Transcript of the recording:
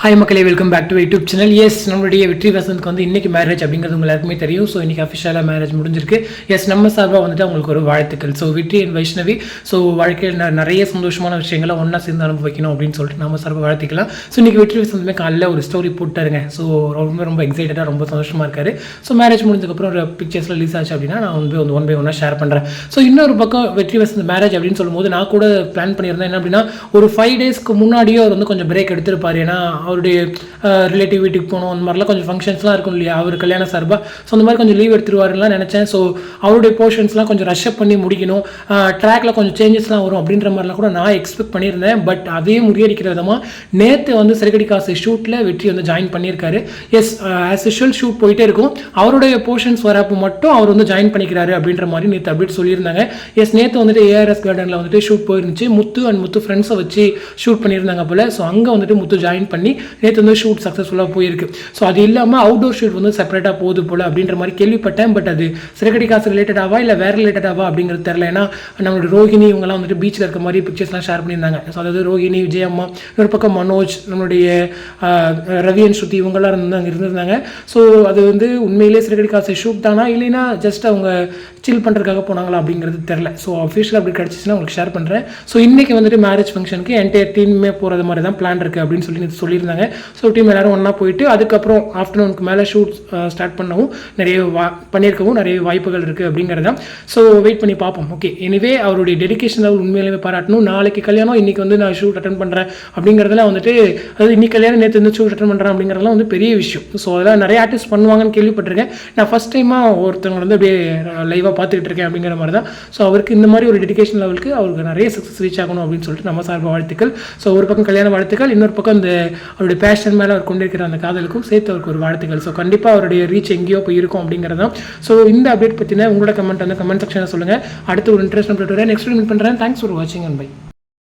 Hi மக்களே, welcome back to YouTube channel. Yes, நம்மளுடைய வெற்றி வசந்த்க்கு வந்து இன்றைக்கி மேரேஜ் அப்படிங்கிறது உங்களுக்கு எல்லாருக்குமே தெரியும். ஸோ இன்றைக்கி அஃபிஷியலாக மேரேஜ் முடிஞ்சிருக்கு. எஸ், நம்ம சார்பாக வந்துட்டு அவங்களுக்கு ஒரு வாழ்த்துக்கள். ஸோ வெற்றி அண்ட் வைஷ்ணவி, ஸோ வாழ்க்கையில் நிறைய சந்தோஷமான விஷயங்களை ஒன்றா சேர்ந்து அனுபவிக்கணும் அப்படின்னு சொல்லிட்டு நம்ம சார்பாக வாழ்த்துக்கலாம். ஸோ இன்றைக்கி வெற்றி வசந்த்மே காலையில் ஒரு ஸ்டோரி போட்டாருங்க. ஸோ ரொம்ப எக்ஸைட்டடாக ரொம்ப சந்தோஷமாக இருக்காரு. ஸோ மேரேஜ் முடிஞ்சதுக்கப்புறம் ஒரு பிக்சர்ஸ் ரிலீஸ் ஆச்சு அப்படின்னா நான் வந்து ஒன் பை ஒன்னாக ஷேர் பண்ணுறேன். ஸோ இன்னொரு பக்கம் வெற்றி வசந்த் மேரேஜ் அப்படின்னு சொல்லும்போது நான் கூட பிளான் பண்ணியிருந்தேன். என்ன அப்படின்னா, ஒரு 5 டேஸ்க்கு முன்னாடியே அவர் வந்து கொஞ்சம் பிரேக் எடுத்திருப்பார். ஏன்னா அவருடைய ரிலேட்டிவ் வீட்டுக்கு போகணும், அந்த மாதிரிலாம் கொஞ்சம் ஃபங்க்ஷன்ஸ்லாம் இருக்கும் இல்லையா, அவர் கல்யாண சார்பாக. ஸோ அந்த மாதிரி கொஞ்சம் லீவ் எடுத்துருவாருலாம் நினச்சேன். ஸோ அவருடைய போர்ஷன்ஸ்லாம் கொஞ்சம் ரஷ்அப் பண்ணி முடிக்கணும், ட்ராக்ல கொஞ்சம் சேஞ்சஸ்லாம் வரும் அப்படின்ற மாதிரிலாம் கூட நான் எக்ஸ்பெக்ட் பண்ணியிருந்தேன். பட் அதே முறியடிக்கிற விதமாக நேற்று வந்து சிறகடி காசு ஷூட்டில் வெற்றி வந்து ஜாயின் பண்ணியிருக்காரு. எஸ், ஆஸ் யூஷுவல் ஷூட் போயிட்டே இருக்கும், அவருடைய போர்ஷன்ஸ் வரப்போ மட்டும் அவர் வந்து ஜாயின் பண்ணிக்கிறாரு அப்படின்ற மாதிரி நேற்று அப்டேட் சொல்லியிருந்தாங்க. எஸ், நேற்று வந்துட்டு ஏஆர்எஸ் கார்டனில் வந்துட்டு ஷூட் போயிருந்துச்சு. முத்து அண்ட் முத்து ஃப்ரெண்ட்ஸை வச்சு ஷூட் பண்ணியிருந்தாங்க போல். ஸோ அங்கே வந்துட்டு முத்து ஜாயின் பண்ணி நேற்று வந்து ஷூட் சக்ஸஸ்ஃபுல்லாக போயிருக்கு. ஸோ அது இல்லாமல் அவுட்டோர் ஷூட் வந்து செப்பரேட்டாக போகுது போல் அப்படின்ற மாதிரி கேள்விப்பட்டேன். பட் அது சிறகடி காசு ரிலேட்டடாவா இல்லை வேறு ரிலேட்டடாவா அப்படிங்கிறது தெரில. ஏன்னா நம்மளோட ரோஹிணி இவங்கெல்லாம் வந்துட்டு பீச்சில் இருக்க மாதிரி பிக்சர்ஸ்லாம் ஷேர் பண்ணியிருந்தாங்க. ஸோ அதாவது ரோஹிணி, விஜயம்மா, ஒரு பக்கம் மனோஜ், நம்மளுடைய ரவி அண்ட் ஸ்ருதி இவங்கெல்லாம் அங்கே இருந்திருந்தாங்க. ஸோ அது வந்து உண்மையிலே சிறகடி காசு ஷூட் தானா இல்லைன்னா ஜஸ்ட் அவங்க சில் பண்ணுறதுக்காக போனாங்களா அப்படிங்கிறது தெரில. ஸோ அஃபிஷியல் அப்படி கிடச்சிச்சுன்னா உங்களுக்கு ஷேர் பண்ணுறேன். ஸோ இன்றைக்கி வந்துட்டு மேரேஜ் ஃபங்க்ஷனுக்கு என்டையர் டீமே போகிறது மாதிரி தான் பிளான் இருக்குது அப்படின்னு சொல்லியிருந்தாங்க. ஸோ டீம் எல்லாரும் ஒன்றா போயிட்டு அதுக்கப்புறம் ஆஃப்டர்நூனுக்கு மேலே ஷூட் ஸ்டார்ட் பண்ணவும் பண்ணியிருக்கவும் நிறைய வாய்ப்புகள் இருக்குது அப்படிங்கிறத. ஸோ வெயிட் பண்ணி பார்ப்போம். ஓகே, எனிவே அவருடைய டெடிகேஷன் லெவல் உண்மையிலேயே பாராட்டணும். நாளைக்கு கல்யாணம், இன்றைக்கி வந்து நான் ஷூட் அட்டன் பண்ணுறேன் அப்படிங்கிறதுலாம் வந்துட்டு, அதாவது இன்னைக்கு கல்யாணம் நேற்று வந்து ஷூட் அட்டன் பண்ணுறேன் அப்படிங்கிறதுலாம் வந்து பெரிய விஷயம். ஸோ அதெல்லாம் நிறைய ஆர்டிஸ்ட் பண்ணுவாங்கன்னு கேள்விப்பட்டிருக்கேன். நான் ஃபஸ்ட் டைமாக ஒருத்தவங்க வந்து அப்படியே லைவாக பார்த்துக்கிட்டு இருக்கேன் அப்படிங்கிற மாதிரி தான். ஸோ அவருக்கு இந்த மாதிரி ஒரு டெடிகேஷன் லெவலுக்கு அவருக்கு நிறைய சக்ஸஸ் ரீச் ஆகணும் அப்படின்னு சொல்லிட்டு நம்ம சார்பாக வாழ்த்துக்கள். ஸோ ஒரு பக்கம் கல்யாண வாழ்த்துக்கள், இன்னொரு பக்கம் இந்த அவருடைய பேஷன் மேலே அவர் கொண்டிருக்கிற அந்த காதலுக்கும் சேர்த்து அவருக்கு ஒரு வாழ்த்துக்கள். ஸோ கண்டிப்பாக அவருடைய ரீச் எங்கேயோ போய் இருக்கும் அப்படிங்கிறதான். ஸோ இந்த அப்டேட் பற்றின உங்களோட கமெண்ட் வந்து கமெண்ட் செக்ஷனில் சொல்லுங்கள். அடுத்து ஒரு இன்ட்ரெஸ்ட் அப்டேட் நெக்ஸ்ட் மீட் பண்ணுறேன். தேங்க்ஸ் ஃபார் வாட்சிங் அண்ட் பை.